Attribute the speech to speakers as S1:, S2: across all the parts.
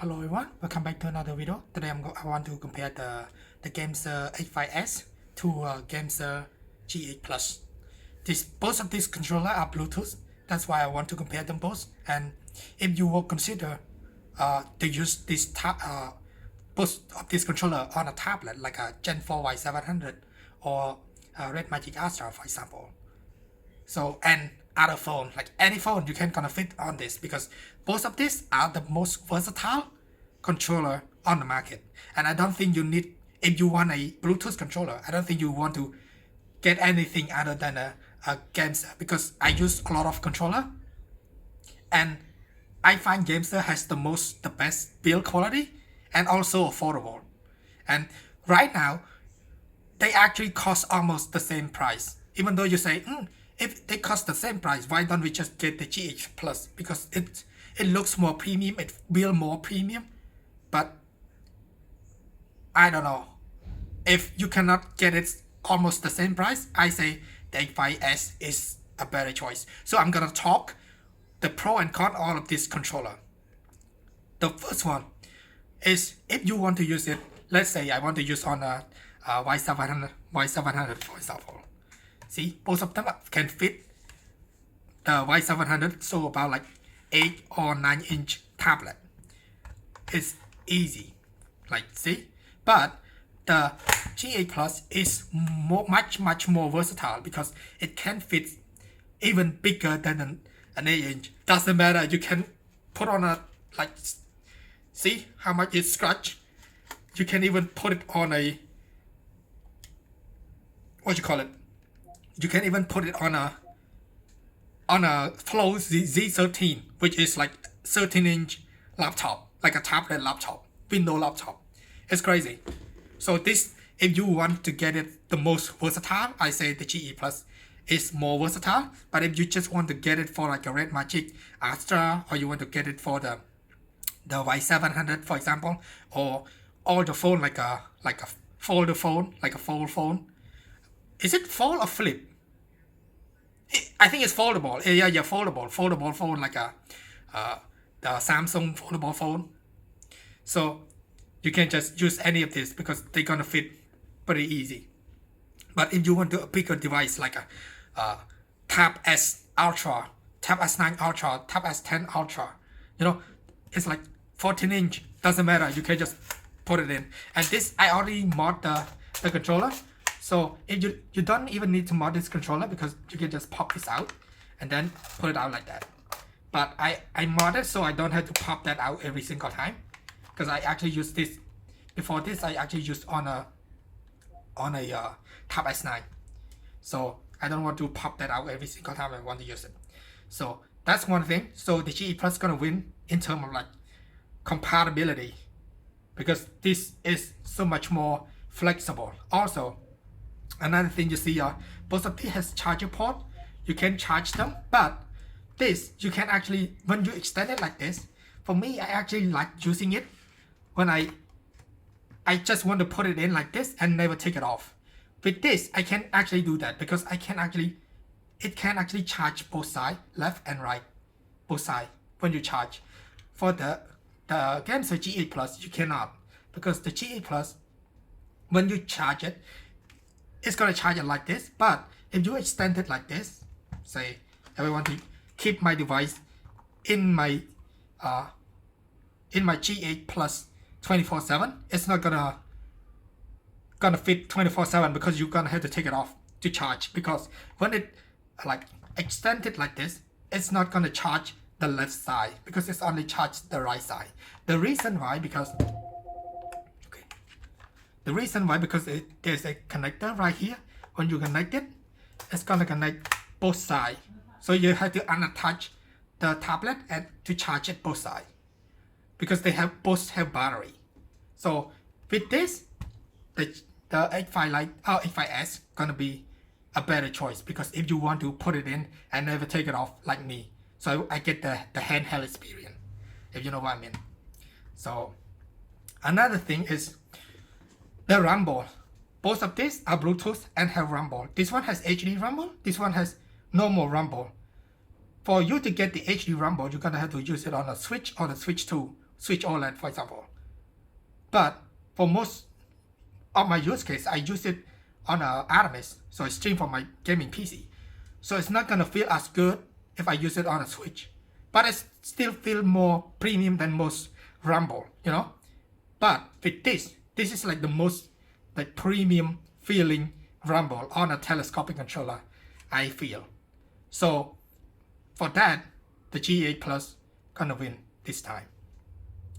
S1: Hello everyone, welcome back to another video. Today I want to compare the Gamesir X5s to Gamesir G8 Plus. Both of these controllers are Bluetooth. That's why I want to compare them both. And if you will consider to use both of these controller on a tablet like a Gen 4 Y700 or a Red Magic Astra, for example. So, and other phone, like any phone, you can gonna fit on this because both of these are the most versatile controller on the market. And I don't think you need, if you want a Bluetooth controller, I don't think you want to get anything other than a Gamesir, because I use a lot of controller and I find Gamesir has the best build quality and also affordable. And right now, they actually cost almost the same price. Even though you say, if they cost the same price, why don't we just get the G8 Plus? Because it looks more premium, it feels more premium. But I don't know. If you cannot get it almost the same price, I say the X5s is a better choice. So I'm gonna talk the pro and con all of this controller. The first one is if you want to use it. Let's say I want to use on a Y700 for example. See, both of them can fit the Y700, so about like 8 or 9 inch tablet. It's easy, like see. But the G8 Plus is much more versatile because it can fit even bigger than an 8 inch. Doesn't matter, you can put on a, like, see how much it scratch. You can even put it on a, what you call it? You can even put it on a Flow Z13, which is like 13-inch laptop, like a tablet laptop, window laptop. It's crazy. So this, if you want to get it the most versatile, I say the G8 Plus is more versatile. But if you just want to get it for like a Red Magic Astra, or you want to get it for the Y700, for example, or the phone like a folder phone, like a fold phone. Is it fold or flip? I think it's foldable. Yeah, foldable phone, like the Samsung foldable phone. So you can just use any of this because they're gonna fit pretty easy. But if you want a bigger device like a Tab S Ultra, Tab S9 Ultra, Tab S10 Ultra, it's like 14-inch. Doesn't matter. You can just put it in. And this, I already mod the controller. So if you don't even need to mod this controller because you can just pop this out and then put it out like that. But I modded so I don't have to pop that out every single time, because I actually used this before this. I actually used on a Tab S9, so I don't want to pop that out every single time I want to use it. So that's one thing. So the G8 Plus is gonna win in terms of like compatibility, because this is so much more flexible. Also, another thing you see, both of these has charger port. You can charge them, but this you can actually, when you extend it like this, for me I actually like using it when I just want to put it in like this and never take it off. With this I can actually do that because it can actually charge both sides, left and right, both sides when you charge. For the Gamesir G8 Plus you cannot, because the G8 Plus, when you charge it, it's gonna charge it like this. But if you extend it like this, say I want to keep my device in my G8 Plus 24/7, it's not gonna fit 24/7 because you're gonna have to take it off to charge. Because when it like extended like this, it's not gonna charge the left side because it's only charged the right side. The reason why, because there's a connector right here. When you connect it, it's gonna connect both sides. So you have to unattach the tablet and to charge it both sides, because they both have battery. So with this, the X5s gonna be a better choice, because if you want to put it in and never take it off like me, so I get the handheld experience, if you know what I mean. So another thing is the rumble. Both of these are Bluetooth and have rumble. This one has HD rumble, this one has normal rumble. For you to get the HD rumble, you're gonna have to use it on a Switch or the Switch 2 Switch OLED, for example. But for most of my use case, I use it on a Aramis, so I stream from my gaming PC. So it's not gonna feel as good if I use it on a Switch, but it still feel more premium than most Rumble, you know. But with this is like the most like premium feeling Rumble on a telescopic controller, I feel. So for that, the G8 Plus gonna win this time.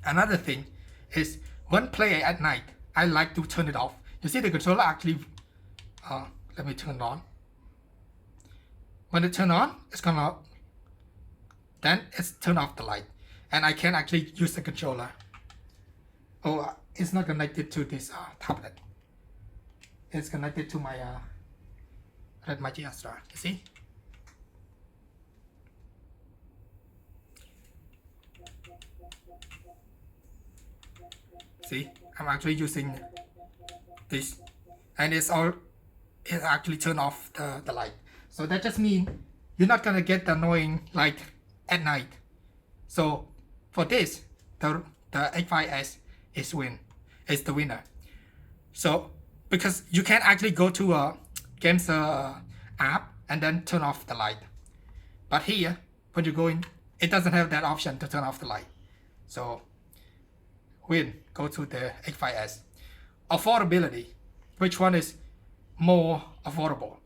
S1: Another thing is when playing at night, I like to turn it off. You see the controller actually, let me turn it on. When it turn on, it's gonna, then it's turn off the light. And I can actually use the controller. Oh, it's not connected to this tablet. It's connected to my Redmi G-Astra, you see? See, I'm actually using this, and it actually turn off the light. So that just means you're not gonna get the annoying light at night. So for this, the X5s is the winner. So because you can actually go to a Gamesir app and then turn off the light. But here, when you go in, it doesn't have that option to turn off the light. So go to the X5s. Affordability, which one is more affordable?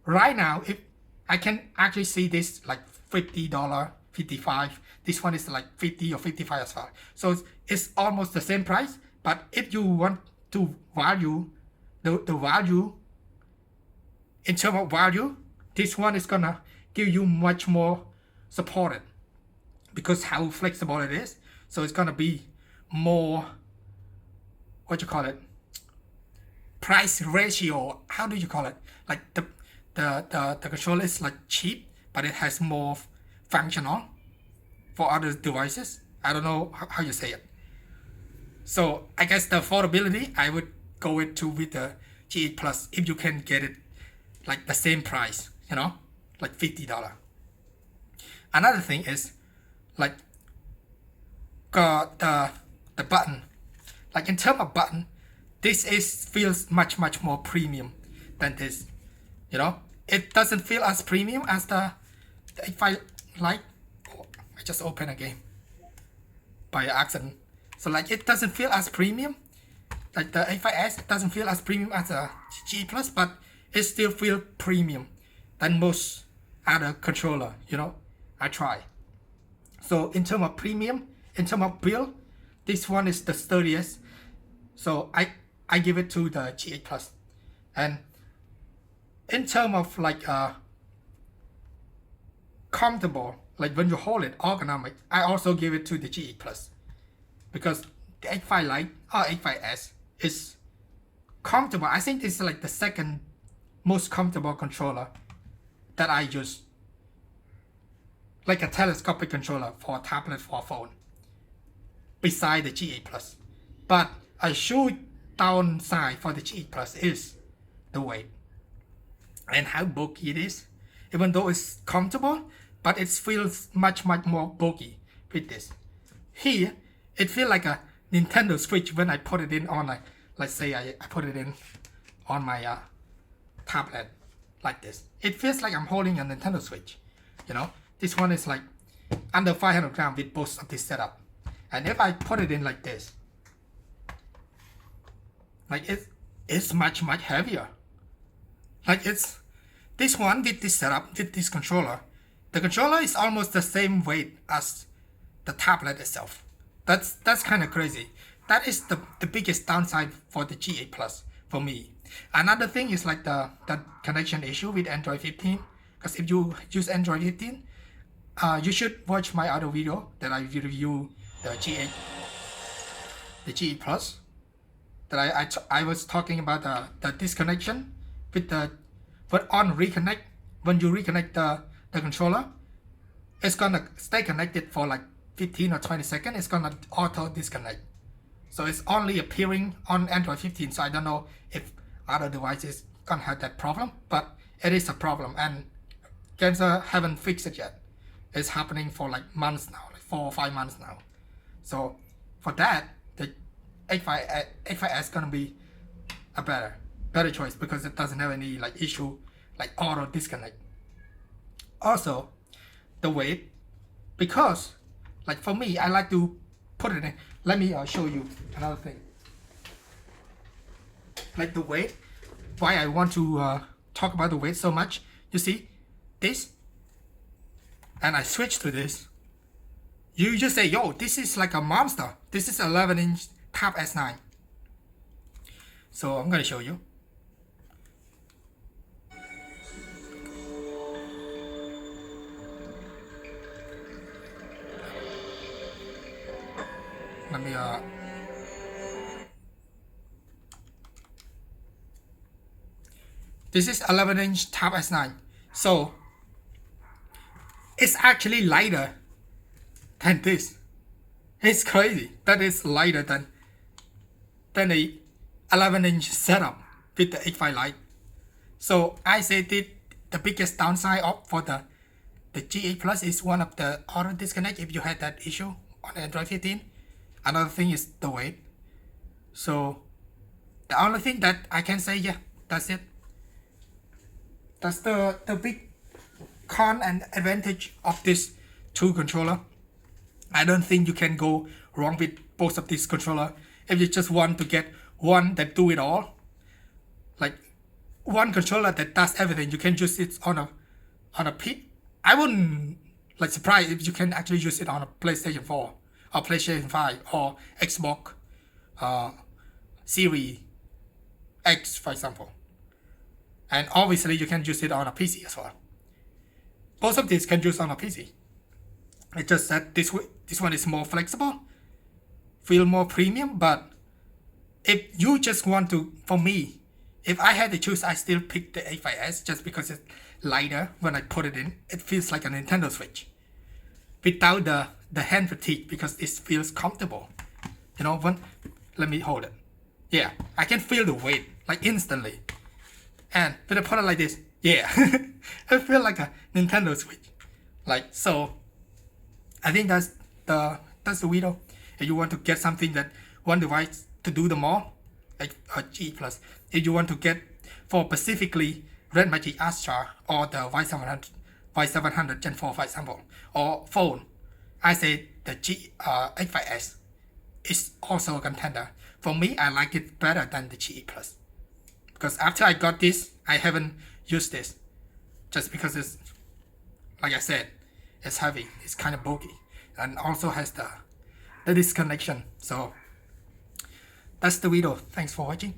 S1: Right now, if I can actually see this like $50, 55. This one is like 50 or 55 as well. So it's almost the same price. But if you want to value the value in terms of value, this one is gonna give you much more supported because how flexible it is. So it's gonna be more, what you call it, price ratio. How do you call it? Like the controller is like cheap, but it has more functional for other devices. I don't know how you say it. So I guess the affordability, I would go with the G8 Plus if you can get it like the same price, you know, like $50. Another thing is like got the button. Like in terms of button, this feels much more premium than this. You know, it doesn't feel as premium as the X5 Lite. Oh, I just opened a game by accident. So like it doesn't feel as premium. Like the X5s doesn't feel as premium as a G Plus, but it still feels premium than most other controller. You know, I try. So in terms of premium, in terms of build, this one is the sturdiest. So I give it to the G8 Plus. And in terms of like comfortable, like when you hold it, ergonomic, I also give it to the G8 Plus. Because the X5 Lite or X5s is comfortable. I think this is like the second most comfortable controller that I use. Like a telescopic controller for a tablet, for a phone. Beside the G8 Plus. But a huge downside for the G8 Plus is the weight. And how bulky it is. Even though it's comfortable, but it feels much more bulky with this. Here, it feels like a Nintendo Switch when I put it in on let's say I put it in on my tablet like this. It feels like I'm holding a Nintendo Switch. You know, this one is like under 500 grams with both of this setup. And if I put it in like this, like it's much heavier. Like it's this one with this setup, with this controller. The controller is almost the same weight as the tablet itself. That's kind of crazy. That is the biggest downside for the G8 Plus for me. Another thing is like the connection issue with Android 15. Because if you use Android 15, you should watch my other video that I review the G8 Plus. That I was talking about the disconnection with but on reconnect, when you reconnect the controller, it's gonna stay connected for like 15 or 20 seconds. It's gonna auto disconnect. So it's only appearing on Android 15. So I don't know if other devices gonna have that problem, but it is a problem, and Gamesir haven't fixed it yet. It's happening for like months now, like 4 or 5 months now. So for that, the X5s gonna be a better choice because it doesn't have any like issue like auto disconnect. Also, the weight, because like for me, I like to put it in. Let me show you another thing. Like the weight, why I want to talk about the weight so much. You see this, and I switch to this. You just say, yo, this is like a monster. This is 11-inch Tab S9. So I'm gonna show you. Let me this is 11-inch Tab S9. So it's actually lighter than this. It's crazy. That is lighter than a 11-inch setup with the X5 Lite. So I say the biggest downside of for the G8 Plus is one of the auto disconnect if you had that issue on Android 15. Another thing is the weight. So the only thing that I can say, yeah, that's it. That's the big con and advantage of this two controller. I don't think you can go wrong with both of these controller if you just want to get one that do it all. Like one controller that does everything. You can use it on a P. I wouldn't like surprised if you can actually use it on a PlayStation 4 or PlayStation 5 or Xbox Series X, for example. And obviously you can use it on a PC as well. Both of these can use on a PC. It's just that this one is more flexible, feel more premium. But if you just want to, for me, if I had to choose, I still pick the X5s just because it's lighter. When I put it in, it feels like a Nintendo Switch without the hand fatigue because it feels comfortable. You know, let me hold it. Yeah, I can feel the weight like instantly. And when I put it like this, yeah, I feel like a Nintendo Switch. Like, so I think that's the video. If you want to get something that one device to do them all, like a G Plus. If you want to get for specifically Red Magic Astra or the Y700 Gen 4, for example, or phone, I say the X5s is also a contender. For me, I like it better than the G8 Plus. Because after I got this, I haven't used this. Just because it's, like I said, it's heavy, it's kind of bulky, and also has the disconnection. So that's the video. Thanks for watching.